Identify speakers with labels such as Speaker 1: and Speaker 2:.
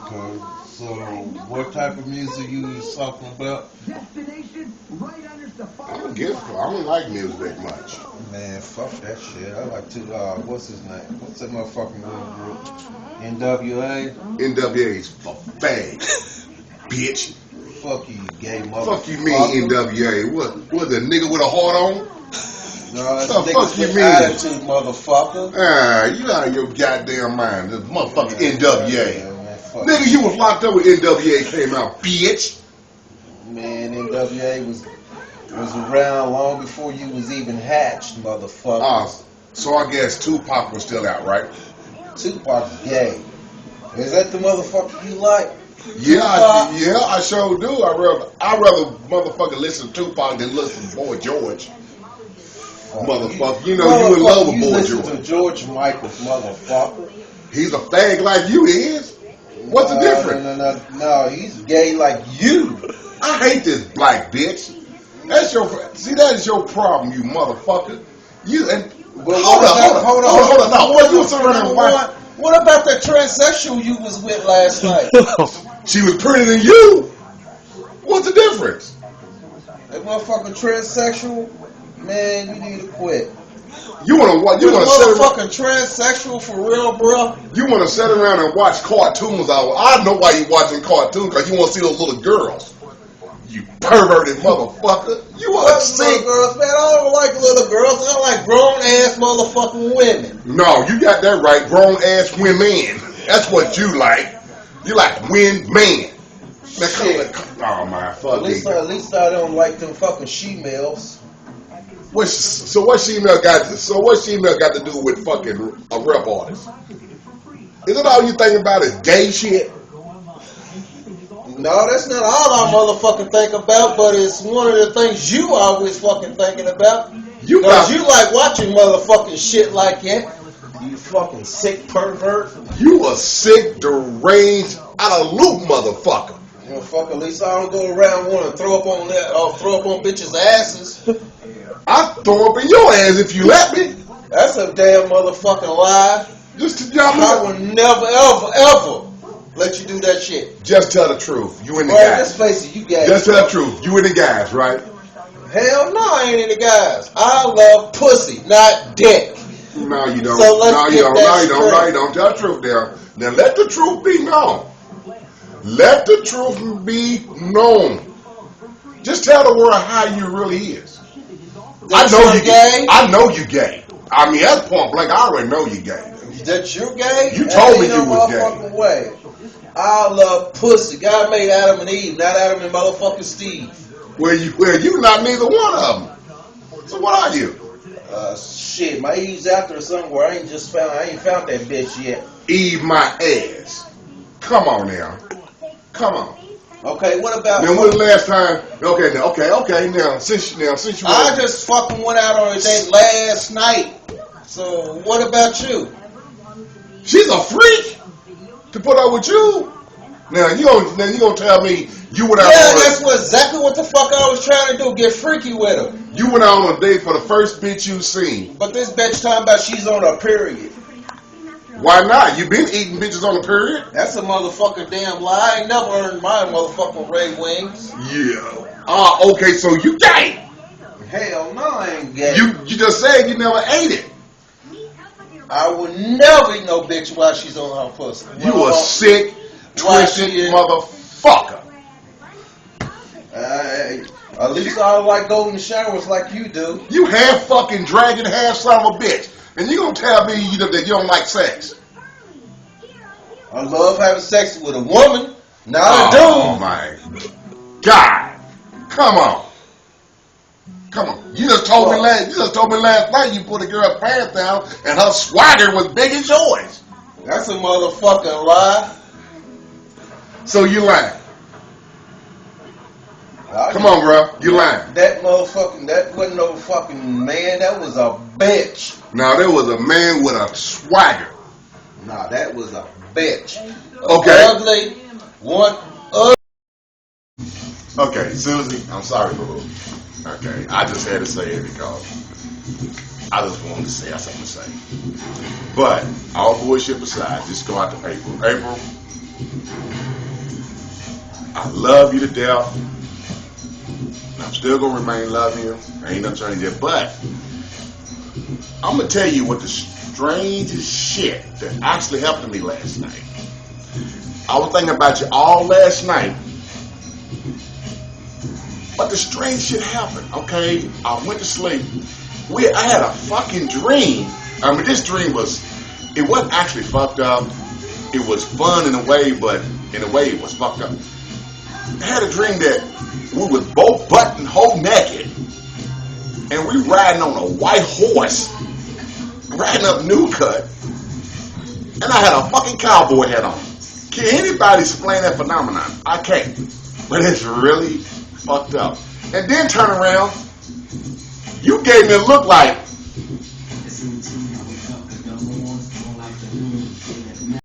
Speaker 1: Okay, so what type of music you was talking about?
Speaker 2: I don't like music that much.
Speaker 1: Man, fuck that shit. I like to, what's his name? What's that motherfucking little group? NWA?
Speaker 2: NWA's for fag, bitch.
Speaker 1: Fuck you, gay motherfucker.
Speaker 2: Fuck you mean NWA? What the nigga with a heart on?
Speaker 1: No, it's
Speaker 2: The fuck you
Speaker 1: with
Speaker 2: mean?
Speaker 1: attitude, motherfucker.
Speaker 2: Ah, you out of your goddamn mind. This motherfucking NWA.
Speaker 1: Yeah, man, fuck
Speaker 2: Nigga, you was locked up when NWA came out, bitch.
Speaker 1: Man, NWA was around long before you was even hatched, motherfucker.
Speaker 2: So I guess Tupac was still out, right?
Speaker 1: Tupac's gay. Is that the motherfucker you like?
Speaker 2: Yeah, I sure do. I rather motherfucker listen to Tupac than listen to Boy George. Motherfucker, you know you in love with Boy George.
Speaker 1: To George Michael's motherfucker.
Speaker 2: He's a fag like you is. What's the difference?
Speaker 1: No, he's gay like you.
Speaker 2: I hate this black bitch. That is your problem, you motherfucker. Hold on. Now, what you surrounded by?
Speaker 1: What about that transsexual you was with last night?
Speaker 2: She was prettier than you. What's the difference?
Speaker 1: That motherfucking transsexual, man, you need to quit.
Speaker 2: You want to
Speaker 1: motherfucking transsexual for real, bro?
Speaker 2: You want to sit around and watch cartoons? I know why you watching cartoons, because you want to see those little girls. You perverted motherfucker. You want to see
Speaker 1: little girls, man? I don't like little girls. I like grown ass motherfucking women.
Speaker 2: No, you got that right. Grown ass women. That's what you like. You like women. Man, oh my fuck.
Speaker 1: At least I don't like them fucking she-males.
Speaker 2: What she-male got to do with fucking a rap artist? Is it all you think about is gay shit?
Speaker 1: No, that's not all I motherfucking think about, but it's one of the things you always fucking thinking about. Because you like watching motherfucking shit like that. You fucking sick pervert.
Speaker 2: You a sick, deranged, out of loop motherfucker.
Speaker 1: Well, fuck, at least I don't go around wanting to throw up on bitches' asses.
Speaker 2: I'll throw up in your ass if you let me.
Speaker 1: That's a damn motherfucking lie. I would never, ever, ever let you do that shit.
Speaker 2: Just tell the truth. You and the guys.
Speaker 1: Just face it, you guys.
Speaker 2: Just tell the truth. You and the guys, right?
Speaker 1: Hell no, I ain't in the guys. I love pussy, not dick.
Speaker 2: No, you don't.
Speaker 1: So let's get that straight.
Speaker 2: No, you don't. Tell the truth there. Now let the truth be known. Let the truth be known. Just tell the world how you really is. I know you gay. I know you gay. I mean, that's point blank. I already know you gay.
Speaker 1: That you're gay?
Speaker 2: You told me you was gay.
Speaker 1: Way. I love pussy. God made Adam and Eve, not Adam and motherfucking Steve.
Speaker 2: Well, you not neither one of them. So what are you?
Speaker 1: Shit, my Eve's out there somewhere. I ain't found that bitch yet.
Speaker 2: Eve my ass. Come on now. Come on.
Speaker 1: Okay, what about?
Speaker 2: Then when the last time? Okay. Now since you.
Speaker 1: I just fucking went out on a date last night. So what about you?
Speaker 2: She's a freak to put up with you. Now you gonna tell me you went out?
Speaker 1: Yeah, that's exactly what the fuck I was trying to do. Get freaky with her.
Speaker 2: You went out on a date for the first bitch you seen.
Speaker 1: But this bitch talking about she's on a period.
Speaker 2: Why not? You been eating bitches on a period?
Speaker 1: That's a motherfucking damn lie. I ain't never earned my motherfucking Ray Wings.
Speaker 2: Yeah. Okay, so you gay.
Speaker 1: Hell no, I ain't gay.
Speaker 2: You just said you never ate it.
Speaker 1: I would never eat no bitch while she's on her pussy.
Speaker 2: You a sick, twisted motherfucker.
Speaker 1: At least I don't like golden showers like you do.
Speaker 2: You half fucking dragon, half son of a bitch. And you gonna tell me that you don't like sex?
Speaker 1: I love having sex with a woman, not a dude.
Speaker 2: Oh my God! Come on! You just told me last night you put a girl's pants down and her swagger was big as yours.
Speaker 1: That's a motherfucking lie.
Speaker 2: So you lying? Come on, bro. You lying?
Speaker 1: That wasn't no fucking man. That was a bitch.
Speaker 2: Now, there was a man with a swagger.
Speaker 1: Nah, that was a bitch.
Speaker 2: Okay.
Speaker 1: Ugly. One ugly.
Speaker 2: Okay, Susie, I'm sorry, boo. Okay, I just had to say it because I just wanted to say I something to say. But, all bullshit aside, just go out to April. April, I love you to death. I'm still gonna remain loving you. Ain't nothing changed yet. But I'm gonna tell you what the strangest shit that actually happened to me last night. I was thinking about you all last night. But the strange shit happened, okay? I went to sleep. I had a fucking dream. I mean, this dream it wasn't actually fucked up. It was fun in a way, but in a way it was fucked up. I had a dream that we was both butt and whole naked. And we riding on a white horse, riding up New Cut. And I had a fucking cowboy hat on. Can anybody explain that phenomenon? I can't. But it's really fucked up. And then turn around, you gave me a look like,